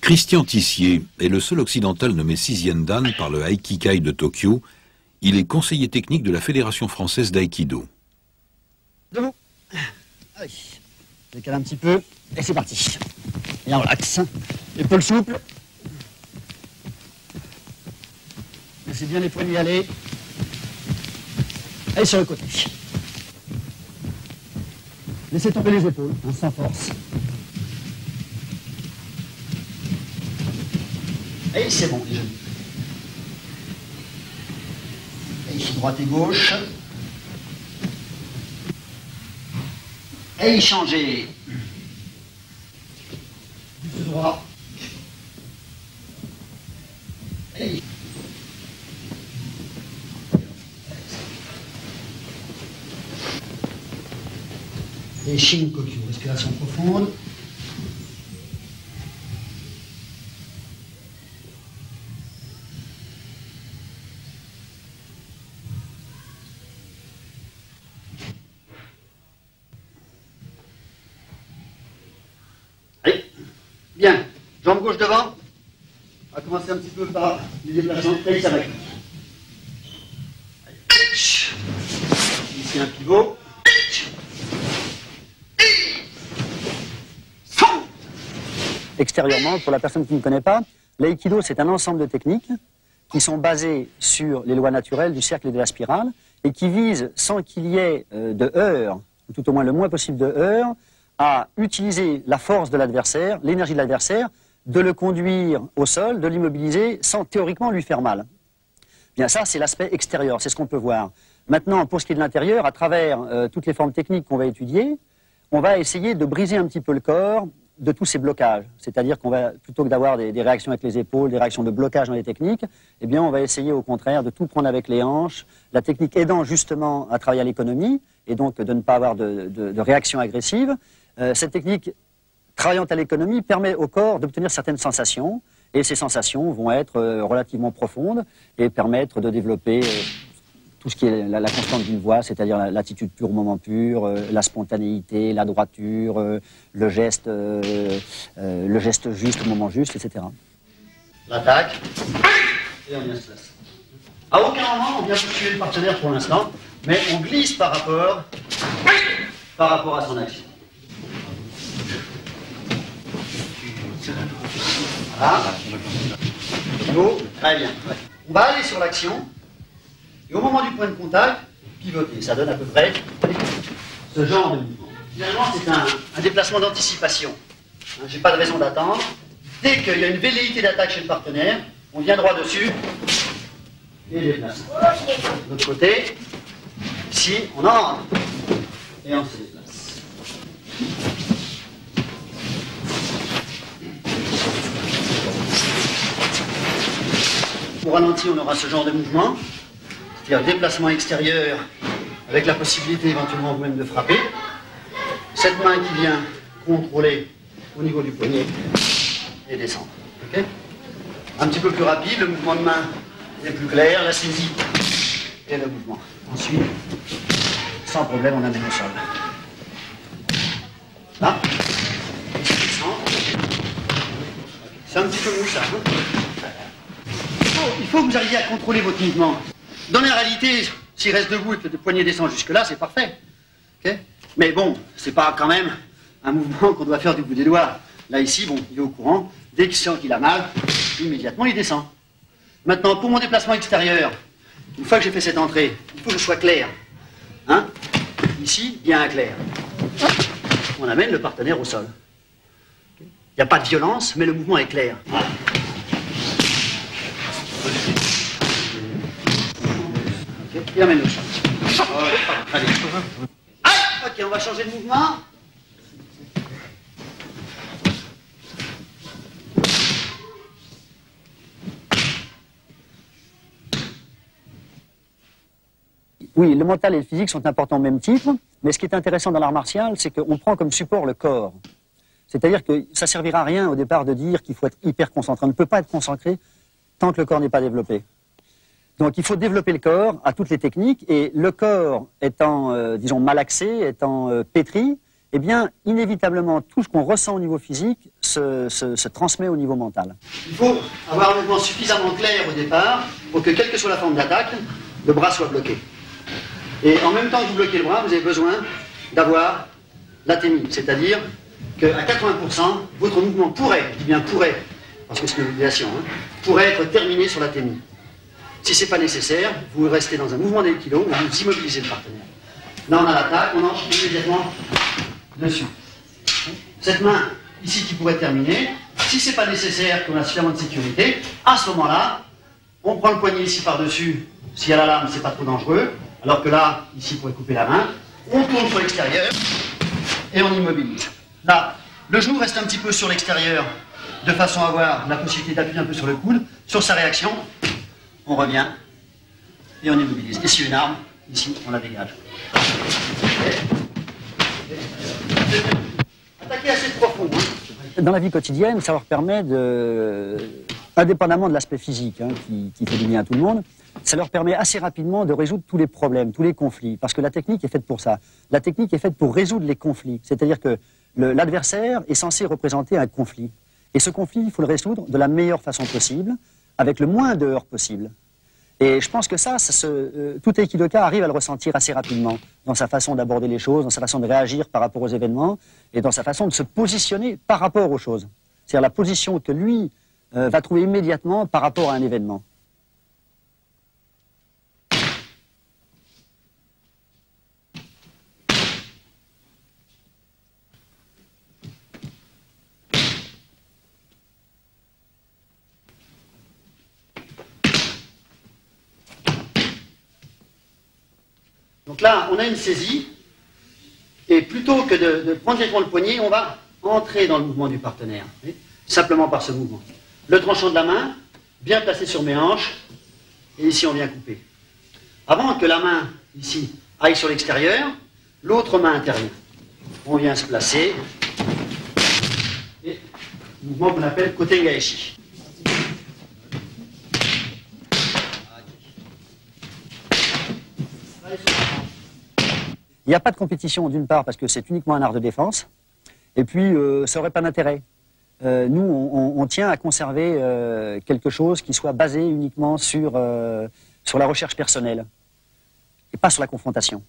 Christian Tissier est le seul occidental nommé 6e dan par le Aikikai de Tokyo. Il est conseiller technique de la Fédération française d'aïkido. Debout. Allez, décale un petit peu, et c'est parti. Bien relax. Épaules souples. Laissez bien les poignets aller. Allez sur le côté. Laissez tomber les épaules, hein, sans force. Et c'est bon, les genoux. Et droite et gauche. Et changer. Du droit. Et Shinkoku, respiration profonde. Bien, jambe gauche devant. On va commencer un petit peu par les déplacements. Et ça va. Ici un pivot. Extérieurement, pour la personne qui ne connaît pas, l'aïkido c'est un ensemble de techniques qui sont basées sur les lois naturelles du cercle et de la spirale et qui visent, sans qu'il y ait de heurts, ou tout au moins le moins possible de heurts, à utiliser la force de l'adversaire, l'énergie de l'adversaire, de le conduire au sol, de l'immobiliser sans théoriquement lui faire mal. Bien ça, c'est l'aspect extérieur, c'est ce qu'on peut voir. Maintenant, pour ce qui est de l'intérieur, à travers toutes les formes techniques qu'on va étudier, on va essayer de briser un petit peu le corps de tous ces blocages. C'est-à-dire qu'on va, plutôt que d'avoir des réactions avec les épaules, des réactions de blocage dans les techniques, eh bien on va essayer au contraire de tout prendre avec les hanches, la technique aidant justement à travailler à l'économie, et donc de ne pas avoir de réaction agressive. Cette technique, travaillant à l'économie, permet au corps d'obtenir certaines sensations, et ces sensations vont être relativement profondes et permettre de développer tout ce qui est la constante d'une voix, c'est-à-dire l'attitude pure au moment pur, la spontanéité, la droiture, le geste juste au moment juste, etc. L'attaque, et on vient se placer. À aucun moment on vient tuer le partenaire pour l'instant, mais on glisse par rapport à son action. Voilà. Très bien. On va aller sur l'action. Et au moment du point de contact, pivoter. Ça donne à peu près ce genre de mouvement. Finalement, c'est un déplacement d'anticipation. Hein, j'ai pas de raison d'attendre. Dès qu'il y a une velléité d'attaque chez le partenaire, on vient droit dessus et déplace. De l'autre côté, ici, on entre et on se déplace. Pour ralenti, on aura ce genre de mouvement. C'est-à-dire déplacement extérieur avec la possibilité éventuellement vous-même de frapper. Cette main qui vient contrôler au niveau du poignet et descendre. Okay, un petit peu plus rapide, le mouvement de main est plus clair, la saisie et le mouvement. Ensuite, sans problème, on amène au sol. Là, c'est un petit peu mou ça. Il faut que vous arriviez à contrôler votre mouvement. Dans la réalité, s'il reste debout et que le poignet descend jusque-là, c'est parfait. Okay, mais bon, c'est pas quand même un mouvement qu'on doit faire du bout des doigts. Là, ici, bon, il est au courant. Dès qu'il sent qu'il a mal, immédiatement, il descend. Maintenant, pour mon déplacement extérieur, une fois que j'ai fait cette entrée, il faut que je sois clair. Hein? Ici, bien clair. On amène le partenaire au sol. Okay. Il n'y a pas de violence, mais le mouvement est clair. Voilà. Okay. Et emmène-nous. Allez. Aïe! Ok, on va changer de mouvement. Oui, le mental et le physique sont importants au même titre, mais ce qui est intéressant dans l'art martial, c'est qu'on prend comme support le corps. C'est-à-dire que ça ne servira à rien au départ de dire qu'il faut être hyper concentré. On ne peut pas être concentré tant que le corps n'est pas développé. Donc il faut développer le corps à toutes les techniques, et le corps étant, disons, malaxé, étant pétri, eh bien, inévitablement, tout ce qu'on ressent au niveau physique se transmet au niveau mental. Il faut avoir un mouvement suffisamment clair au départ pour que, quelle que soit la forme d'attaque, le bras soit bloqué. Et en même temps que vous bloquez le bras, vous avez besoin d'avoir l'aténie, c'est-à-dire qu'à 80%, votre mouvement pourrait, je dis bien pourrait, parce que c'est une obligation, hein, pourrait être terminé sur l'aténie. Si ce n'est pas nécessaire, vous restez dans un mouvement d'aïkido où vous immobilisez le partenaire. Là, on a l'attaque, on enchaîne immédiatement dessus. Cette main, ici, qui pourrait terminer, si ce n'est pas nécessaire, qu'on a suffisamment de sécurité, à ce moment-là, on prend le poignet ici par-dessus, s'il y a la lame, c'est pas trop dangereux, alors que là, ici, pour couper la main, on tourne sur l'extérieur et on immobilise. Là, le genou reste un petit peu sur l'extérieur, de façon à avoir la possibilité d'appuyer un peu sur le coude. Sur sa réaction, on revient et on immobilise. Et s'il y a une arme, ici, on la dégage. Attaquer assez profond. Hein. Dans la vie quotidienne, ça leur permet de, indépendamment de l'aspect physique, hein, qui fait du bien à tout le monde, ça leur permet assez rapidement de résoudre tous les problèmes, tous les conflits, parce que la technique est faite pour ça. La technique est faite pour résoudre les conflits, c'est-à-dire que l'adversaire est censé représenter un conflit. Et ce conflit, il faut le résoudre de la meilleure façon possible, avec le moins de heurts possible. Et je pense que tout aikidoka arrive à le ressentir assez rapidement, dans sa façon d'aborder les choses, dans sa façon de réagir par rapport aux événements, et dans sa façon de se positionner par rapport aux choses. C'est-à-dire la position que lui va trouver immédiatement par rapport à un événement. Donc là, on a une saisie, et plutôt que de prendre directement le poignet, on va entrer dans le mouvement du partenaire, simplement par ce mouvement. Le tranchant de la main, bien placé sur mes hanches, et ici on vient couper. Avant que la main, ici, aille sur l'extérieur, l'autre main intervient. On vient se placer, et mouvement qu'on appelle kote gaeshi. Il n'y a pas de compétition d'une part parce que c'est uniquement un art de défense, et puis ça n'aurait pas d'intérêt. Nous, on tient à conserver quelque chose qui soit basé uniquement sur la recherche personnelle, et pas sur la confrontation.